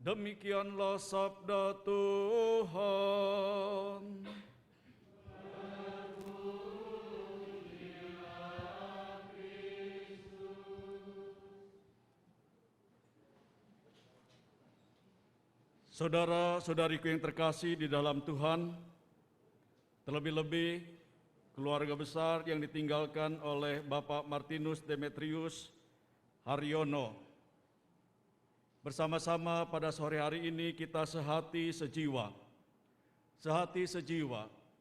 Demikianlah sabda Tuhan. Saudara-saudariku yang terkasih di dalam Tuhan, terlebih-lebih keluarga besar yang ditinggalkan oleh Bapak Martinus Demetrius Haryono. Bersama-sama pada sore hari ini kita sehati sejiwa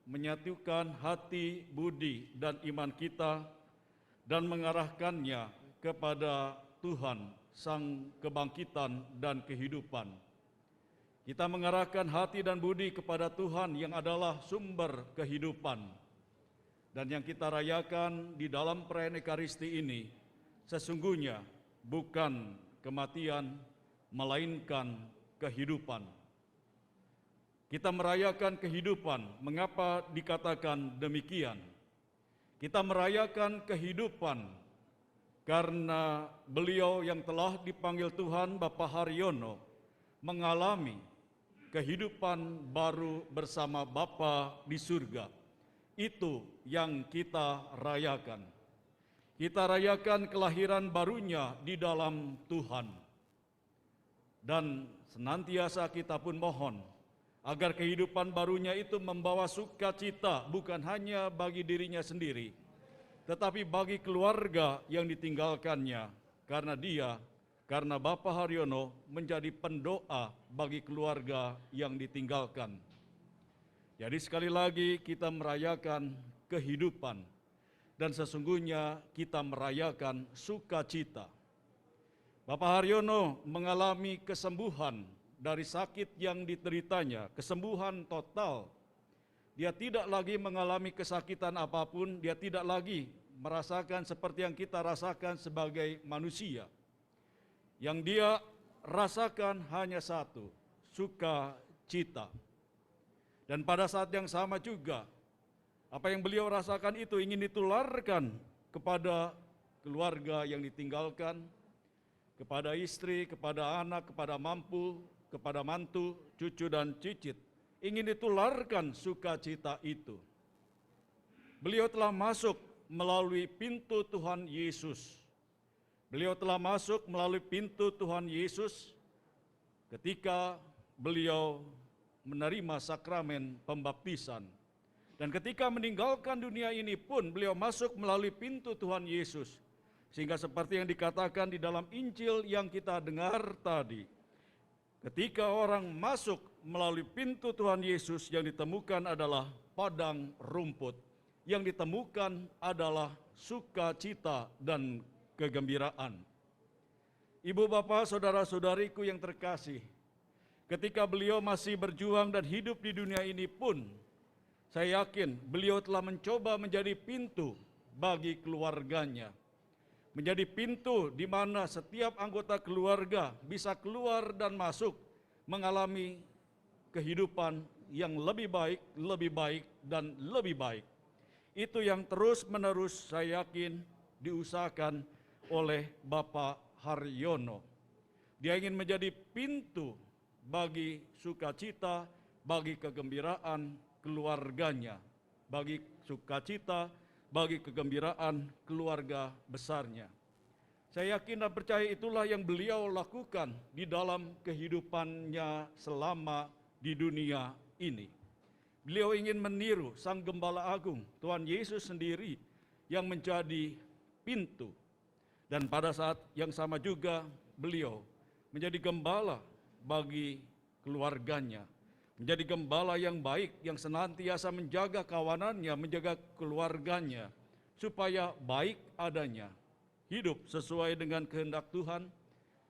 menyatukan hati, budi, dan iman kita dan mengarahkannya kepada Tuhan, Sang Kebangkitan dan Kehidupan. Kita mengarahkan hati dan budi kepada Tuhan yang adalah sumber kehidupan. Dan yang kita rayakan di dalam perayaan Ekaristi ini sesungguhnya bukan kematian, melainkan kehidupan. Kita merayakan kehidupan. Mengapa dikatakan demikian? Kita merayakan kehidupan karena beliau yang telah dipanggil Tuhan, Bapak Haryono, mengalami kehidupan baru bersama Bapa di surga. Itu yang kita rayakan. Kita rayakan kelahiran barunya di dalam Tuhan. Dan senantiasa kita pun mohon agar kehidupan barunya itu membawa sukacita bukan hanya bagi dirinya sendiri, tetapi bagi keluarga yang ditinggalkannya, karena Bapak Haryono menjadi pendoa bagi keluarga yang ditinggalkan. Jadi sekali lagi kita merayakan kehidupan dan sesungguhnya kita merayakan sukacita. Bapak Haryono mengalami kesembuhan dari sakit yang dideritanya, kesembuhan total. Dia tidak lagi mengalami kesakitan apapun, dia tidak lagi merasakan seperti yang kita rasakan sebagai manusia. Yang dia rasakan hanya satu, sukacita. Dan pada saat yang sama juga, apa yang beliau rasakan itu ingin ditularkan kepada keluarga yang ditinggalkan, kepada istri, kepada anak, kepada mantu, cucu dan cicit. Ingin ditularkan sukacita itu. Beliau telah masuk melalui pintu Tuhan Yesus. Beliau telah masuk melalui pintu Tuhan Yesus ketika beliau menerima sakramen pembaptisan. Dan ketika meninggalkan dunia ini pun beliau masuk melalui pintu Tuhan Yesus. Sehingga seperti yang dikatakan di dalam Injil yang kita dengar tadi, ketika orang masuk melalui pintu Tuhan Yesus, yang ditemukan adalah padang rumput, yang ditemukan adalah sukacita dan kegembiraan. Ibu bapak, saudara-saudariku yang terkasih, ketika beliau masih berjuang dan hidup di dunia ini pun, saya yakin beliau telah mencoba menjadi pintu bagi keluarganya. Menjadi pintu di mana setiap anggota keluarga bisa keluar dan masuk mengalami kehidupan yang lebih baik, dan lebih baik. Itu yang terus-menerus saya yakin diusahakan oleh Bapak Haryono. Dia ingin menjadi pintu bagi sukacita, bagi kegembiraan keluarganya, bagi sukacita, bagi kegembiraan keluarga besarnya. Saya yakin dan percaya itulah yang beliau lakukan di dalam kehidupannya selama di dunia ini. Beliau ingin meniru Sang Gembala Agung, Tuhan Yesus sendiri yang menjadi pintu. Dan pada saat yang sama juga beliau menjadi gembala bagi keluarganya. Menjadi gembala yang baik, yang senantiasa menjaga kawanannya, menjaga keluarganya, supaya baik adanya, hidup sesuai dengan kehendak Tuhan,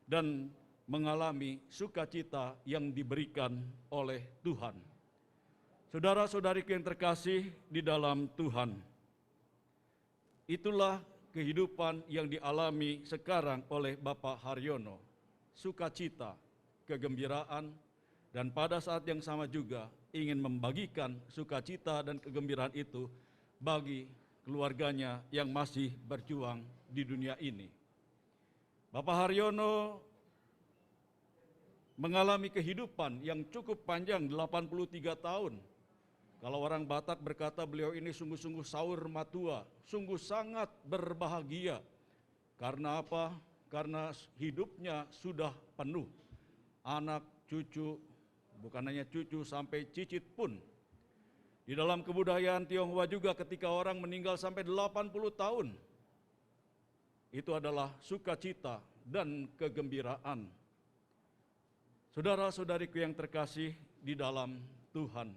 dan mengalami sukacita yang diberikan oleh Tuhan. Saudara-saudariku yang terkasih di dalam Tuhan, itulah kehidupan yang dialami sekarang oleh Bapak Haryono, sukacita, kegembiraan, dan pada saat yang sama juga ingin membagikan sukacita dan kegembiraan itu bagi keluarganya yang masih berjuang di dunia ini. Bapak Haryono mengalami kehidupan yang cukup panjang 83 tahun. Kalau orang Batak berkata beliau ini sungguh-sungguh saur matua, sungguh sangat berbahagia. Karena apa? Karena hidupnya sudah penuh. Anak, cucu, bukan hanya cucu, sampai cicit pun. Di dalam kebudayaan Tionghoa juga ketika orang meninggal sampai 80 tahun, itu adalah sukacita dan kegembiraan. Saudara-saudariku yang terkasih di dalam Tuhan,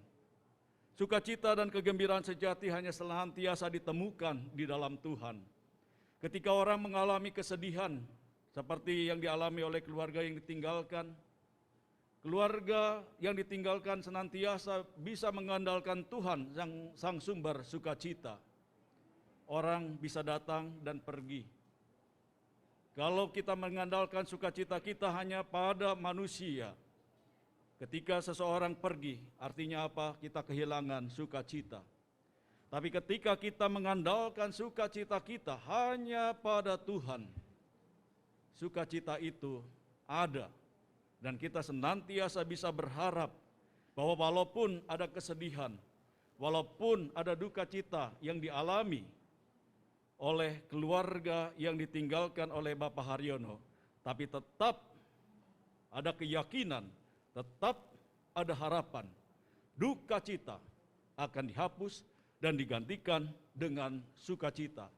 sukacita dan kegembiraan sejati hanya senantiasa ditemukan di dalam Tuhan. Ketika orang mengalami kesedihan, seperti yang dialami oleh keluarga yang ditinggalkan, keluarga yang ditinggalkan senantiasa bisa mengandalkan Tuhan, sang sumber sukacita. Orang bisa datang dan pergi. Kalau kita mengandalkan sukacita kita hanya pada manusia, ketika seseorang pergi, artinya apa? Kita kehilangan sukacita. Tapi ketika kita mengandalkan sukacita kita hanya pada Tuhan, sukacita itu ada. Dan kita senantiasa bisa berharap bahwa walaupun ada kesedihan, walaupun ada duka cita yang dialami oleh keluarga yang ditinggalkan oleh Bapak Haryono, tapi tetap ada keyakinan, tetap ada harapan. Duka cita akan dihapus dan digantikan dengan sukacita.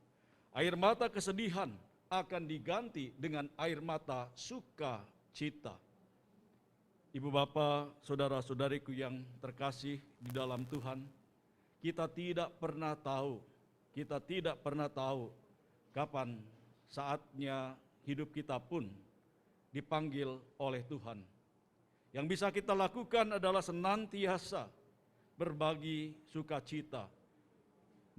Air mata kesedihan akan diganti dengan air mata sukacita. Ibu bapak, saudara-saudariku yang terkasih di dalam Tuhan, kita tidak pernah tahu kapan saatnya hidup kita pun dipanggil oleh Tuhan. Yang bisa kita lakukan adalah senantiasa berbagi sukacita,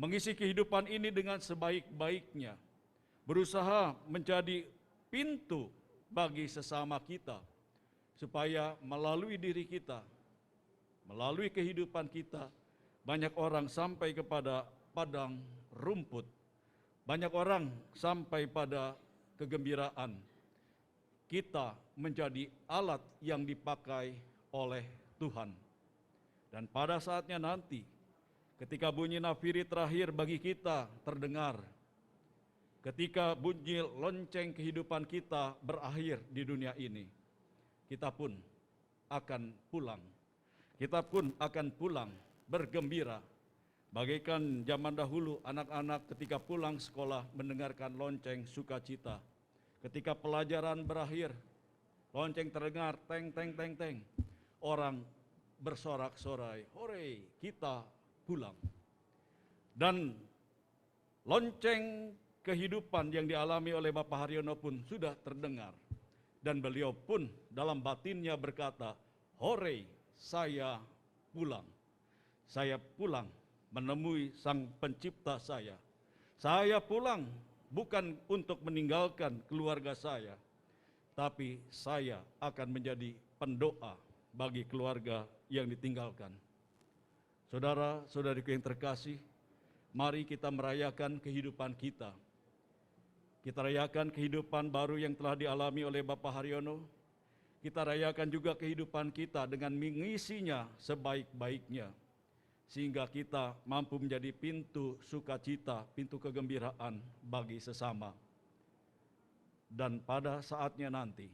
mengisi kehidupan ini dengan sebaik-baiknya, berusaha menjadi pintu bagi sesama kita, supaya melalui diri kita, melalui kehidupan kita, banyak orang sampai kepada padang rumput, banyak orang sampai pada kegembiraan. Kita menjadi alat yang dipakai oleh Tuhan. Dan pada saatnya nanti, ketika bunyi nafiri terakhir bagi kita terdengar, ketika bunyi lonceng kehidupan kita berakhir di dunia ini, kita pun akan pulang. Kita pun akan pulang bergembira. Bagaikan zaman dahulu anak-anak ketika pulang sekolah mendengarkan lonceng sukacita. Ketika pelajaran berakhir, lonceng terdengar, teng, teng, teng, teng. Orang bersorak-sorai, hore, kita pulang. Dan lonceng kehidupan yang dialami oleh Bapak Haryono pun sudah terdengar. Dan beliau pun dalam batinnya berkata, hore, saya pulang. Saya pulang menemui Sang Pencipta saya. Saya pulang bukan untuk meninggalkan keluarga saya, tapi saya akan menjadi pendoa bagi keluarga yang ditinggalkan. Saudara-saudariku yang terkasih, mari kita merayakan kehidupan kita. Kita rayakan kehidupan baru yang telah dialami oleh Bapak Haryono. Kita rayakan juga kehidupan kita dengan mengisinya sebaik-baiknya, sehingga kita mampu menjadi pintu sukacita, pintu kegembiraan bagi sesama. Dan pada saatnya nanti,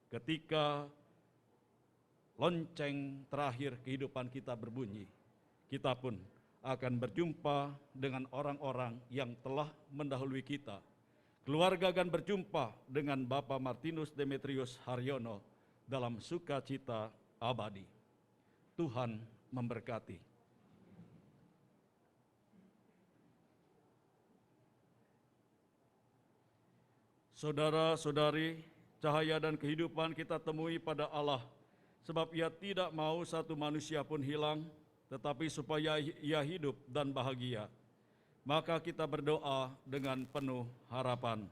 ketika lonceng terakhir kehidupan kita berbunyi, kita pun akan berjumpa dengan orang-orang yang telah mendahului kita. Keluarga akan berjumpa dengan Bapak Martinus Demetrius Haryono dalam sukacita abadi. Tuhan memberkati. Saudara-saudari, cahaya dan kehidupan kita temui pada Allah, sebab Ia tidak mau satu manusia pun hilang, tetapi supaya ia hidup dan bahagia. Maka kita berdoa dengan penuh harapan.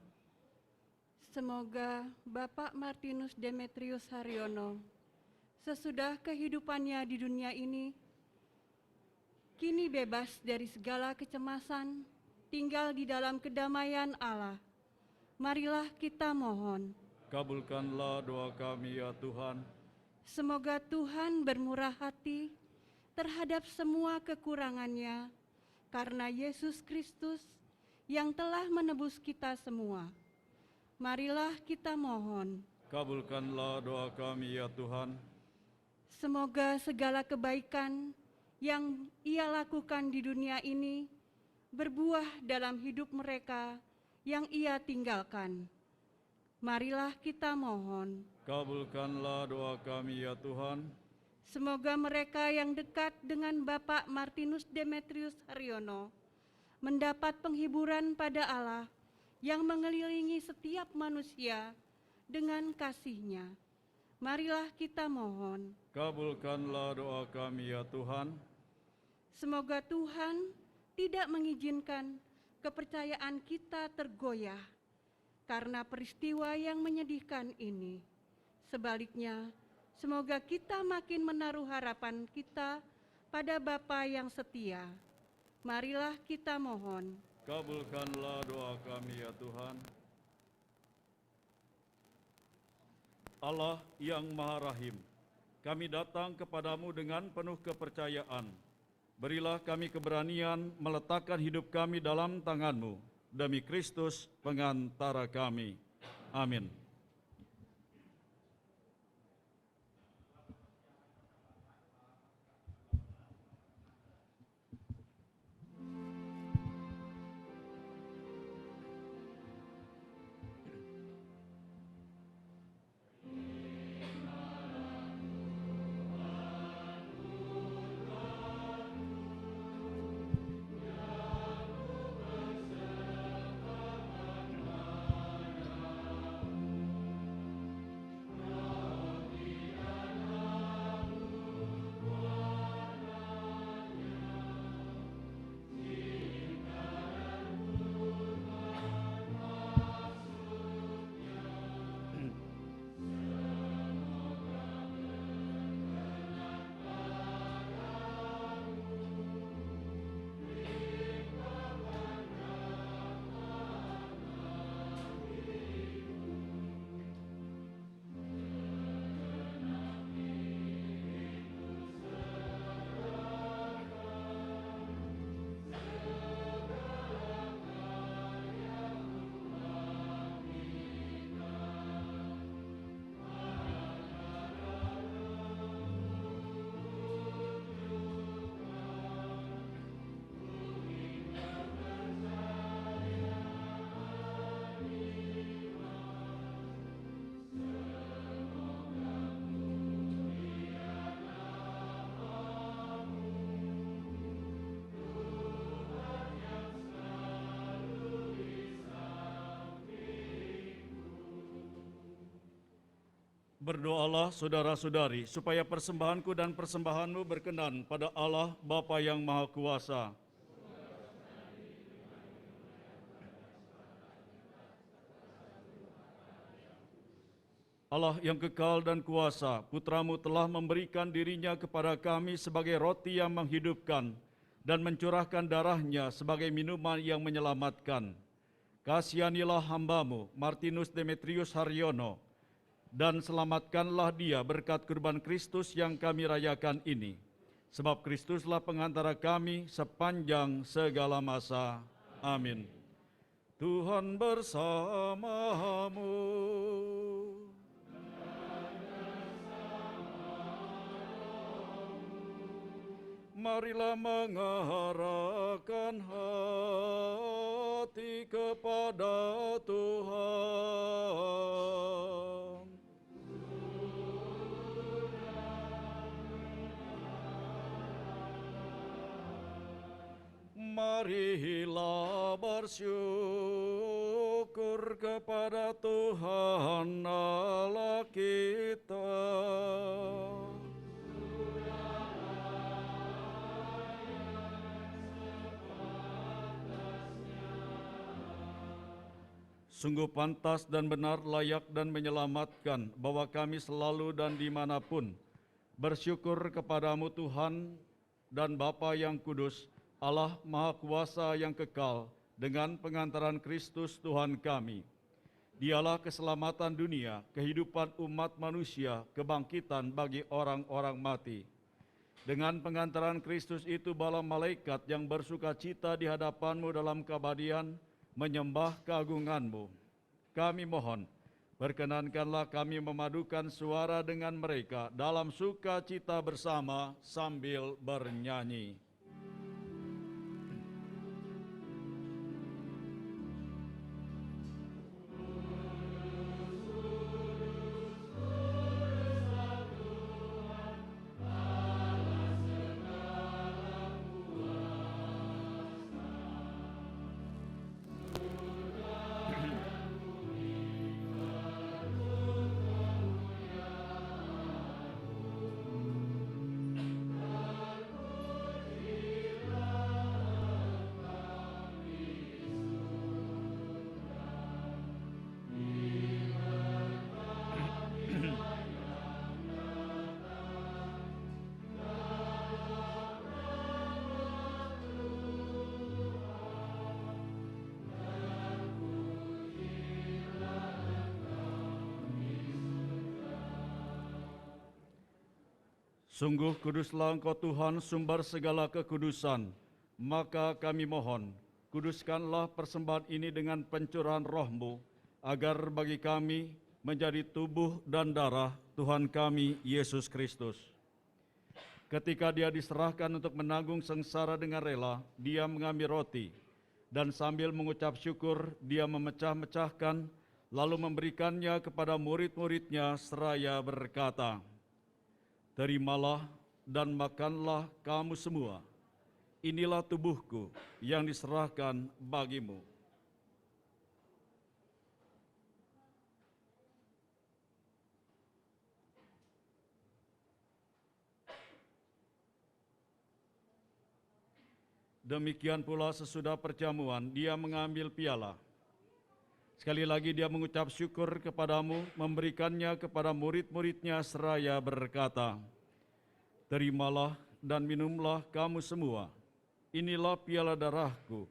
Semoga Bapak Martinus Demetrius Haryono, sesudah kehidupannya di dunia ini, kini bebas dari segala kecemasan, tinggal di dalam kedamaian Allah. Marilah kita mohon. Kabulkanlah doa kami ya Tuhan, Semoga Tuhan bermurah hati terhadap semua kekurangannya karena Yesus Kristus yang telah menebus kita semua. Marilah kita mohon. Kabulkanlah doa kami ya Tuhan. Semoga segala kebaikan yang Ia lakukan di dunia ini berbuah dalam hidup mereka yang Ia tinggalkan. Marilah kita mohon. Kabulkanlah doa kami ya Tuhan. Semoga mereka yang dekat dengan Bapak Martinus Demetrius Haryono mendapat penghiburan pada Allah yang mengelilingi setiap manusia dengan kasih-Nya. Marilah kita mohon. Kabulkanlah doa kami ya Tuhan. Semoga Tuhan tidak mengizinkan kepercayaan kita tergoyah karena peristiwa yang menyedihkan ini. Sebaliknya, semoga kita makin menaruh harapan kita pada Bapa yang setia. Marilah kita mohon. Kabulkanlah doa kami ya Tuhan. Allah yang Maha Rahim, kami datang kepadamu dengan penuh kepercayaan. Berilah kami keberanian meletakkan hidup kami dalam tangan-Mu, demi Kristus pengantara kami. Amin. Berdoalah saudara-saudari, supaya persembahanku dan persembahanmu berkenan pada Allah Bapa yang Maha Kuasa. Allah yang kekal dan kuasa, Putra-Mu telah memberikan dirinya kepada kami sebagai roti yang menghidupkan dan mencurahkan darah-Nya sebagai minuman yang menyelamatkan. Kasihanilah hamba-Mu, Martinus Demetrius Haryono, dan selamatkanlah dia berkat kurban Kristus yang kami rayakan ini. Sebab Kristuslah pengantara kami sepanjang segala masa. Amin. Tuhan bersamamu. Marilah mengarahkan hati kepada Tuhan. Marilah bersyukur kepada Tuhan Allah kita. Sungguh pantas dan benar, layak dan menyelamatkan bahwa kami selalu dan dimanapun bersyukur kepadamu Tuhan dan Bapa yang kudus, Allah Maha Kuasa yang kekal, dengan pengantaran Kristus Tuhan kami. Dialah keselamatan dunia, kehidupan umat manusia, kebangkitan bagi orang-orang mati. Dengan pengantaran Kristus itu bala malaikat yang bersuka cita di hadapan-Mu dalam keabadian menyembah keagungan-Mu. Kami mohon, berkenankanlah kami memadukan suara dengan mereka dalam sukacita bersama sambil bernyanyi. Sungguh kuduslah Engkau Tuhan, sumber segala kekudusan. Maka kami mohon, kuduskanlah persembahan ini dengan pencurahan Roh-Mu, agar bagi kami menjadi tubuh dan darah Tuhan kami, Yesus Kristus. Ketika Dia diserahkan untuk menanggung sengsara dengan rela, Dia mengambil roti, dan sambil mengucap syukur, Dia memecah-mecahkan, lalu memberikannya kepada murid-murid-Nya seraya berkata, "Terimalah dan makanlah kamu semua. Inilah tubuhku yang diserahkan bagimu." Demikian pula sesudah perjamuan, Dia mengambil piala. Sekali lagi Dia mengucap syukur kepadamu, memberikannya kepada murid-murid-Nya seraya berkata, "Terimalah dan minumlah kamu semua. Inilah piala darahku,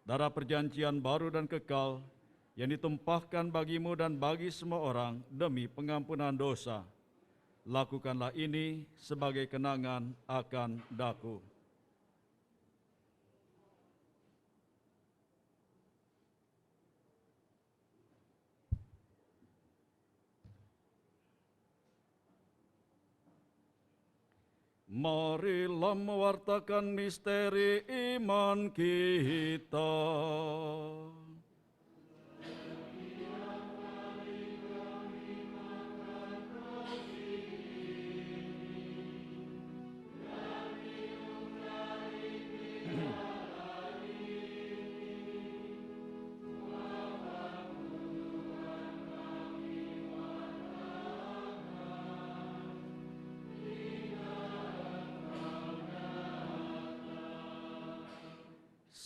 darah perjanjian baru dan kekal, yang ditumpahkan bagimu dan bagi semua orang demi pengampunan dosa. Lakukanlah ini sebagai kenangan akan daku." Marilah mewartakan misteri iman kita.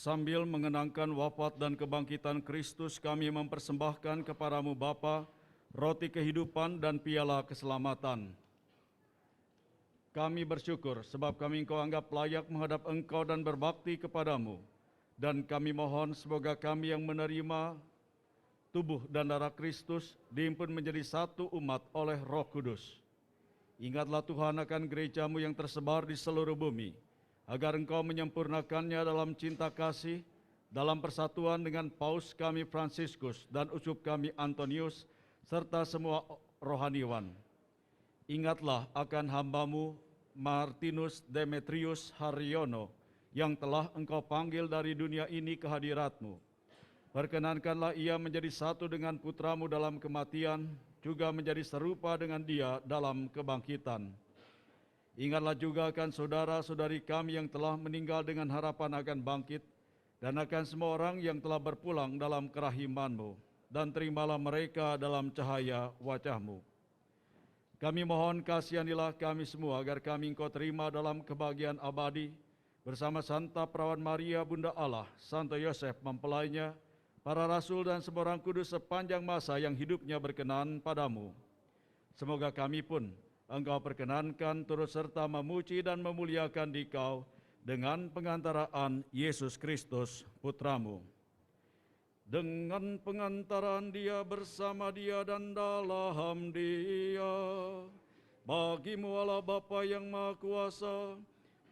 Sambil mengenangkan wafat dan kebangkitan Kristus, kami mempersembahkan kepadamu Bapa, roti kehidupan dan piala keselamatan. Kami bersyukur sebab kami Engkau anggap layak menghadap Engkau dan berbakti kepadamu. Dan kami mohon semoga kami yang menerima tubuh dan darah Kristus dihimpun menjadi satu umat oleh Roh Kudus. Ingatlah Tuhan akan gereja-Mu yang tersebar di seluruh bumi, agar Engkau menyempurnakannya dalam cinta kasih, dalam persatuan dengan Paus kami Fransiskus dan uskup kami Antonius, serta semua rohaniwan. Ingatlah akan hamba-Mu Martinus Demetrius Haryono, yang telah Engkau panggil dari dunia ini ke hadirat-Mu. Perkenankanlah ia menjadi satu dengan putra-Mu dalam kematian, juga menjadi serupa dengan Dia dalam kebangkitan. Ingatlah juga akan saudara-saudari kami yang telah meninggal dengan harapan akan bangkit, dan akan semua orang yang telah berpulang dalam kerahiman-Mu, dan terimalah mereka dalam cahaya wajah-Mu. Kami mohon kasihanilah kami semua, agar kami Engkau terima dalam kebahagiaan abadi, bersama Santa Perawan Maria Bunda Allah, Santo Yosef mempelainya, para rasul dan semua orang kudus sepanjang masa yang hidupnya berkenan padamu. Semoga kami pun Engkau perkenankan turut serta memuji dan memuliakan Dikau dengan pengantaraan Yesus Kristus Putra-Mu. dengan pengantaran Dia, bersama Dia, dan dalam Dia. Bagimu Allah Bapa yang Maha Kuasa,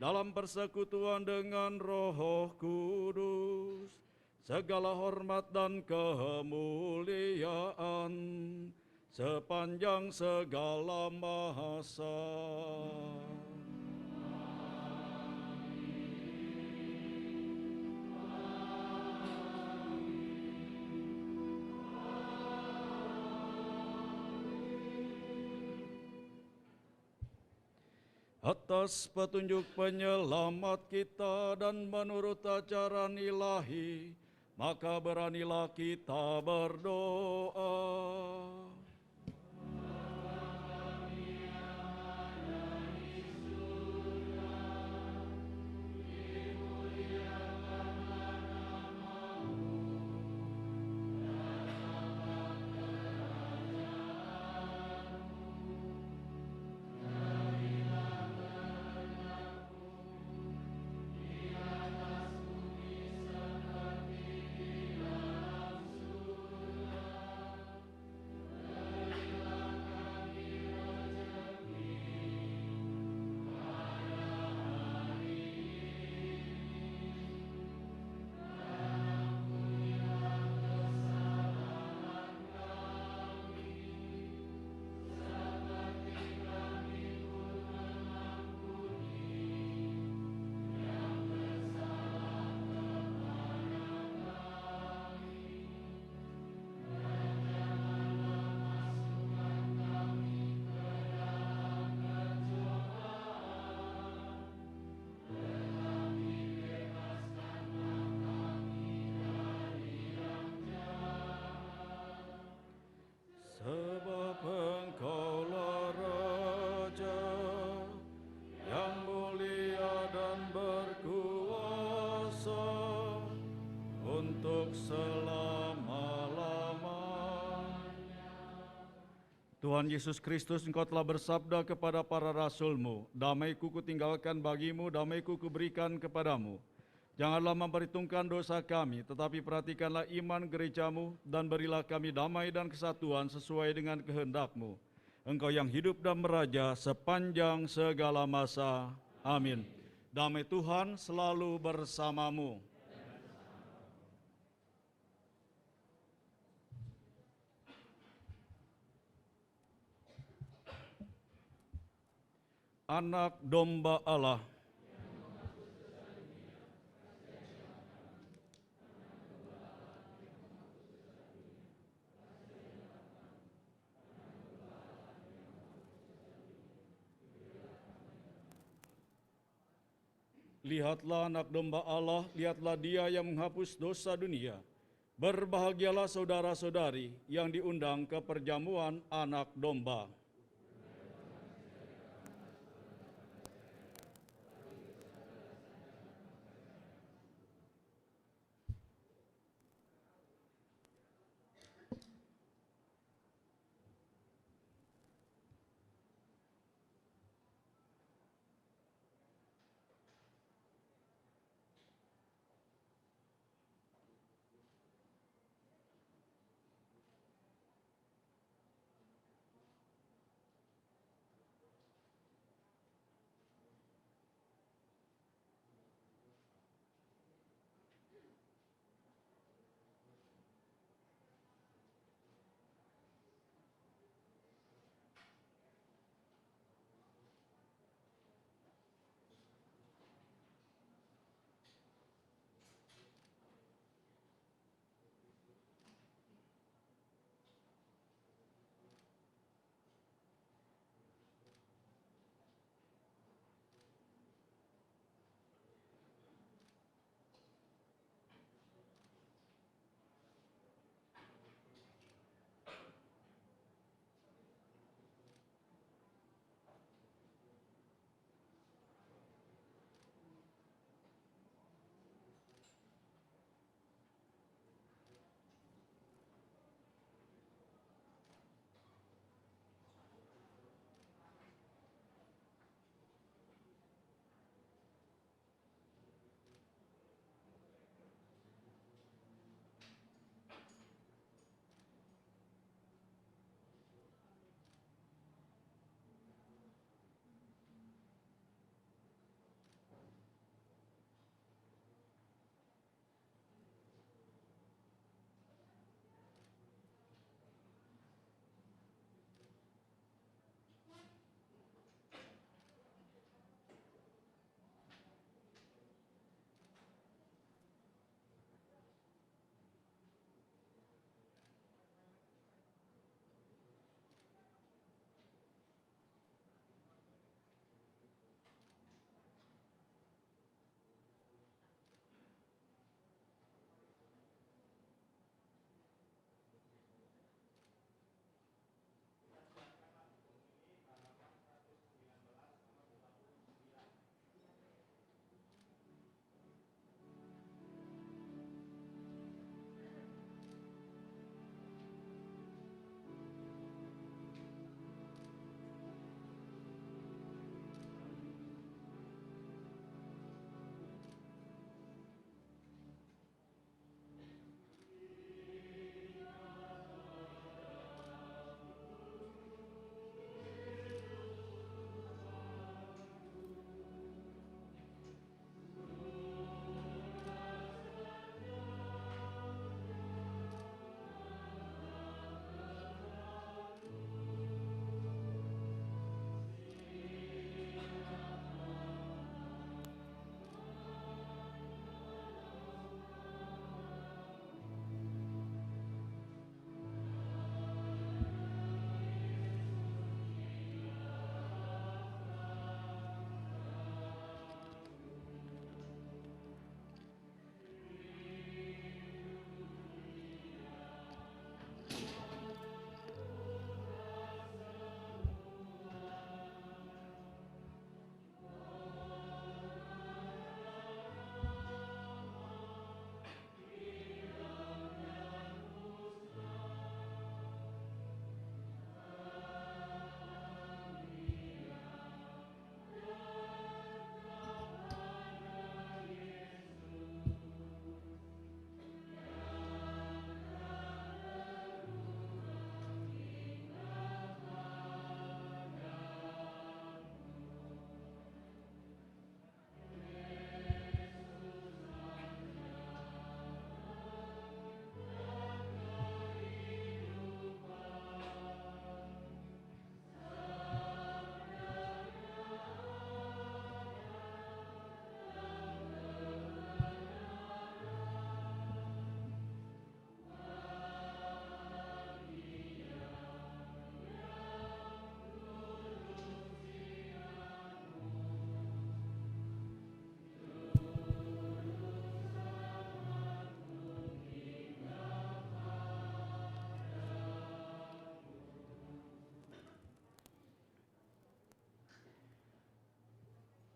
dalam persekutuan dengan Roh Kudus, segala hormat dan kemuliaan sepanjang segala masa. Atas petunjuk penyelamat kita dan menurut ajaran ilahi, maka beranilah kita berdoa. Sebab Engkaulah Raja yang mulia dan berkuasa untuk selama-lamanya. Tuhan Yesus Kristus, Engkau telah bersabda kepada para rasul-Mu, damai-Ku kutinggalkan bagimu, damai-Ku kuberikan kepadamu. Janganlah memperhitungkan dosa kami, tetapi perhatikanlah iman gereja-Mu, dan berilah kami damai dan kesatuan sesuai dengan kehendak-Mu. Engkau yang hidup dan meraja sepanjang segala masa. Amin. Damai Tuhan selalu bersamamu. Anak domba Allah. Lihatlah anak domba Allah, lihatlah Dia yang menghapus dosa dunia. Berbahagialah saudara-saudari yang diundang ke perjamuan anak domba.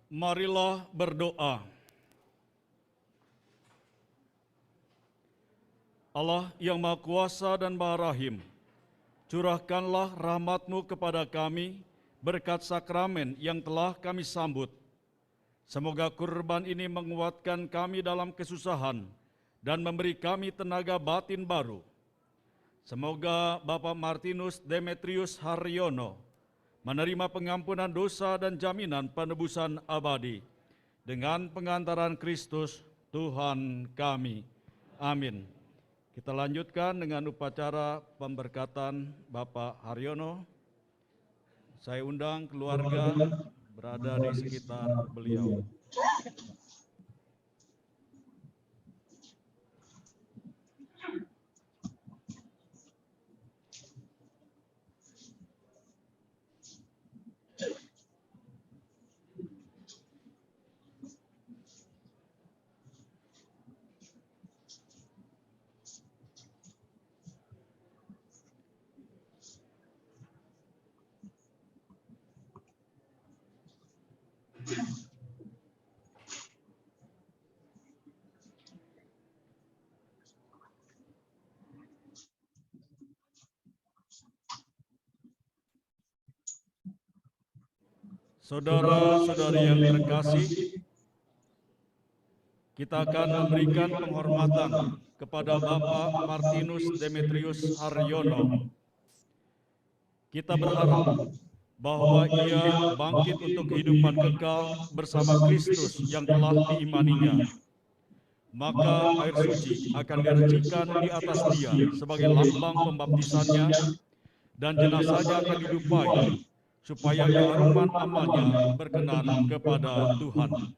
Marilah berdoa. Allah yang Maha Kuasa dan Maha Rahim, curahkanlah rahmat-Mu kepada kami berkat sakramen yang telah kami sambut. Semoga kurban ini menguatkan kami dalam kesusahan dan memberi kami tenaga batin baru. Semoga Bapak Martinus Demetrius Haryono menerima pengampunan dosa dan jaminan penebusan abadi dengan pengantaran Kristus Tuhan kami. Amin. Kita lanjutkan dengan upacara pemberkatan Bapak Haryono. Saya undang keluarga berada di sekitar beliau. Saudara-saudari yang terkasih, kita akan memberikan penghormatan kepada Bapak Martinus Demetrius Haryono. Kita berharap bahwa ia bangkit untuk kehidupan kekal bersama Kristus yang telah diimaninya. Maka air suci akan direcikan di atas dia sebagai lambang pembaptisannya dan jenazahnya akan didupai supaya keharuman amalnya berkenan kepada Tuhan.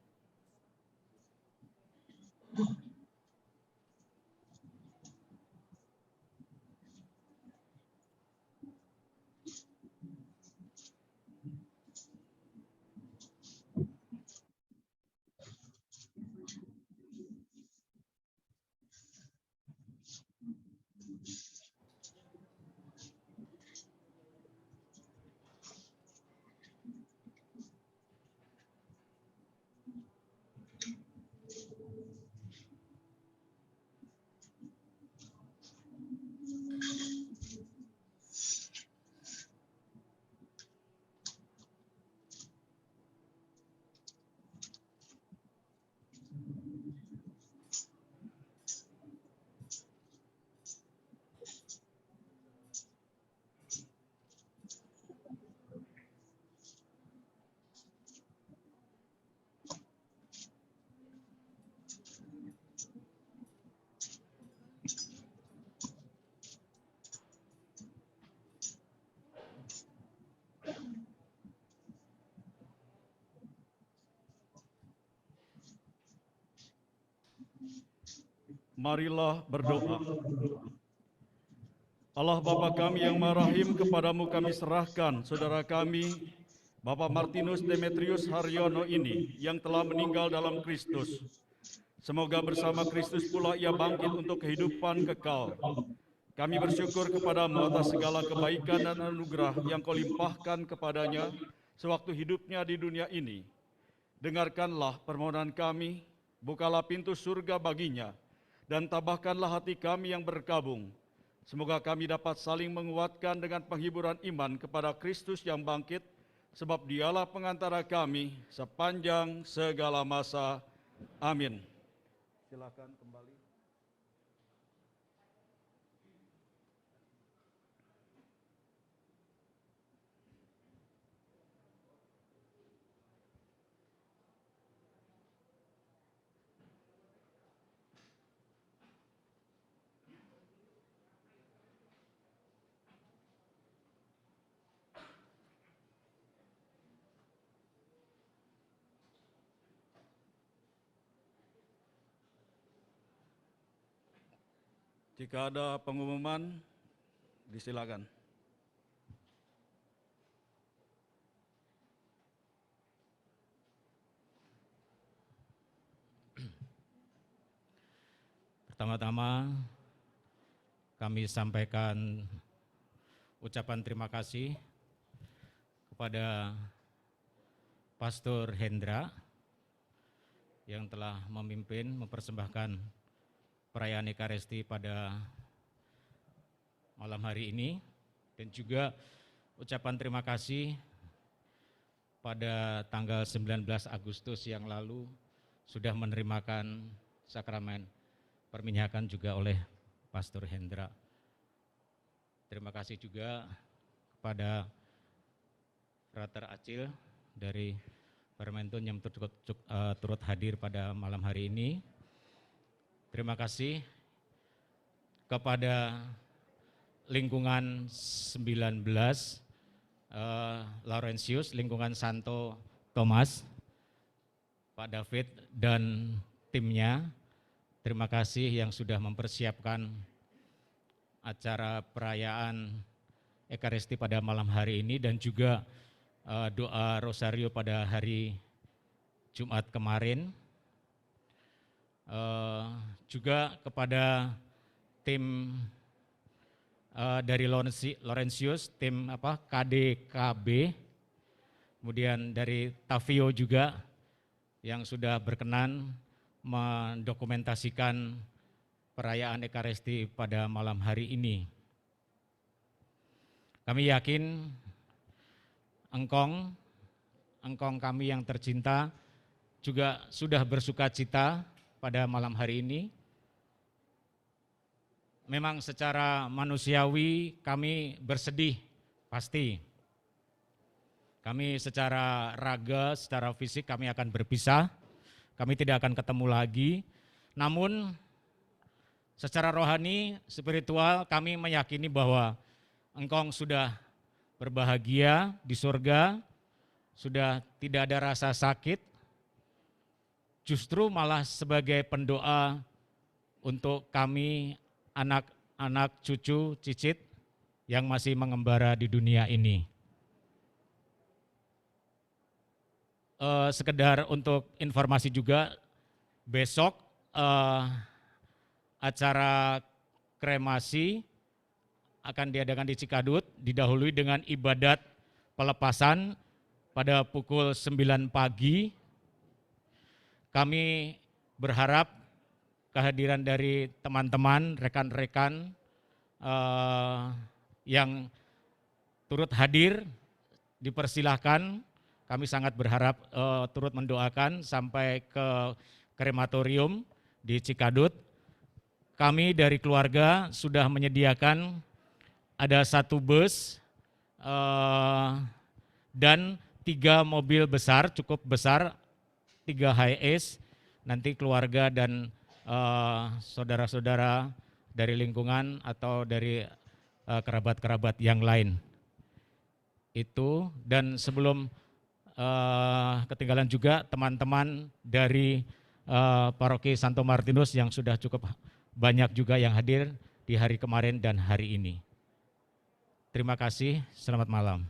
Marilah berdoa. Allah Bapa kami yang Maha Rahim, kepadamu kami serahkan saudara kami, Bapak Martinus Demetrius Haryono ini yang telah meninggal dalam Kristus. Semoga bersama Kristus pula ia bangkit untuk kehidupan kekal. Kami bersyukur kepadamu atas segala kebaikan dan anugerah yang kau limpahkan kepadanya sewaktu hidupnya di dunia ini. Dengarkanlah permohonan kami, bukalah pintu surga baginya, dan tabahkanlah hati kami yang berkabung. Semoga kami dapat saling menguatkan dengan penghiburan iman kepada Kristus yang bangkit, sebab dialah pengantara kami sepanjang segala masa. Amin. Silakan kembali. Jika ada pengumuman, disilakan. Pertama-tama kami sampaikan ucapan terima kasih kepada Pastor Hendra yang telah memimpin mempersembahkan perayaan Ekaristi pada malam hari ini, dan juga ucapan terima kasih pada tanggal 19 Agustus yang lalu sudah menerimakan sakramen perminyakan juga oleh Pastor Hendra. Terima kasih juga kepada Frater Acil dari Permentun yang turut hadir pada malam hari ini. Terima kasih kepada lingkungan 19 Laurentius, lingkungan Santo Thomas, Pak David dan timnya. Terima kasih yang sudah mempersiapkan acara perayaan Ekaristi pada malam hari ini, dan juga doa Rosario pada hari Jumat kemarin. Juga kepada tim dari Laurentius, tim KDKB, kemudian dari Tavio juga yang sudah berkenan mendokumentasikan perayaan Ekaristi pada malam hari ini. Kami yakin engkong kami yang tercinta juga sudah bersukacita pada malam hari ini. Memang secara manusiawi kami bersedih, pasti. Kami secara raga, secara fisik kami akan berpisah, kami tidak akan ketemu lagi. Namun secara rohani, spiritual kami meyakini bahwa engkong sudah berbahagia di surga, sudah tidak ada rasa sakit, justru malah sebagai pendoa untuk kami anak-anak, cucu, cicit yang masih mengembara di dunia ini. Sekedar untuk informasi juga, besok acara kremasi akan diadakan di Cikadut, didahului dengan ibadat pelepasan pada pukul 9 pagi. Kami berharap kehadiran dari teman-teman, rekan-rekan yang turut hadir dipersilahkan. Kami sangat berharap turut mendoakan sampai ke krematorium di Cikadut. Kami dari keluarga sudah menyediakan ada 1 bus dan 3 mobil besar, cukup besar, 3 high-ace. Nanti keluarga dan saudara-saudara dari lingkungan atau dari kerabat-kerabat yang lain. Itu, dan sebelum ketinggalan juga teman-teman dari Paroki Santo Martinus yang sudah cukup banyak juga yang hadir di hari kemarin dan hari ini. Terima kasih, selamat malam.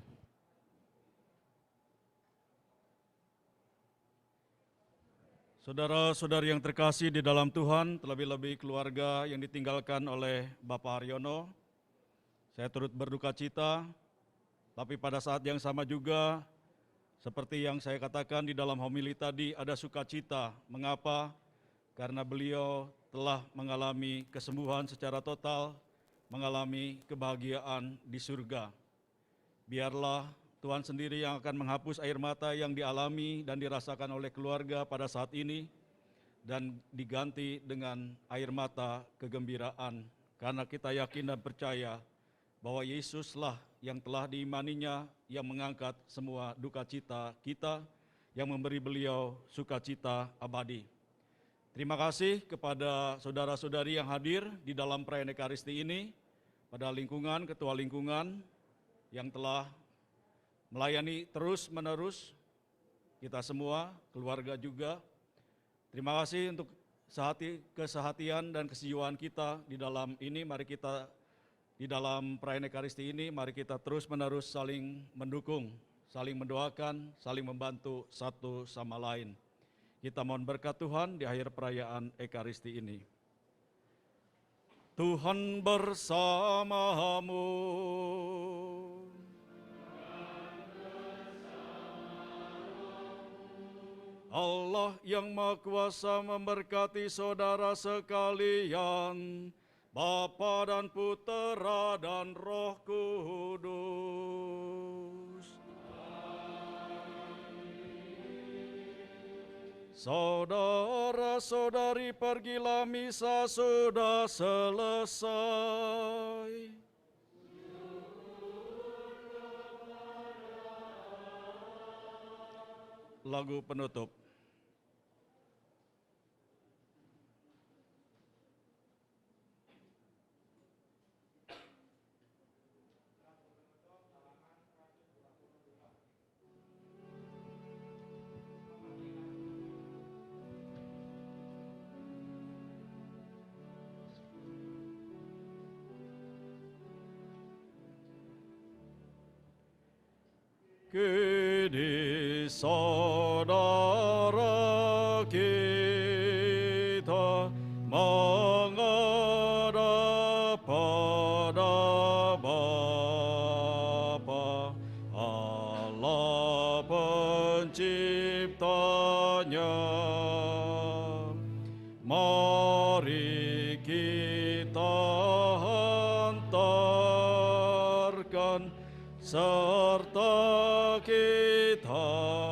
Saudara-saudari yang terkasih di dalam Tuhan, terlebih-lebih keluarga yang ditinggalkan oleh Bapak Haryono, saya turut berduka cita, tapi pada saat yang sama juga, seperti yang saya katakan di dalam homili tadi, ada sukacita. Mengapa? Karena beliau telah mengalami kesembuhan secara total, mengalami kebahagiaan di surga. Biarlah Tuhan sendiri yang akan menghapus air mata yang dialami dan dirasakan oleh keluarga pada saat ini, dan diganti dengan air mata kegembiraan, karena kita yakin dan percaya bahwa Yesuslah yang telah diimaninya yang mengangkat semua duka cita kita, yang memberi beliau sukacita abadi. Terima kasih kepada saudara-saudari yang hadir di dalam perayaan Ekaristi ini, pada lingkungan, ketua lingkungan yang telah melayani terus-menerus, kita semua, keluarga juga. Terima kasih untuk kesehatian dan kesejuan kita di dalam ini. Mari kita di dalam perayaan Ekaristi ini, mari kita terus-menerus saling mendukung, saling mendoakan, saling membantu satu sama lain. Kita mohon berkat Tuhan di akhir perayaan Ekaristi ini. Tuhan bersamamu. Allah yang Maha Kuasa memberkati saudara sekalian, Bapa dan Putera dan Roh Kudus. Saudara-saudari, pergilah, misa sudah selesai. Lagu penutup. Kini saudara kita menghadap pada Bapa, Allah penciptanya. Mari kita hantarkan serta kita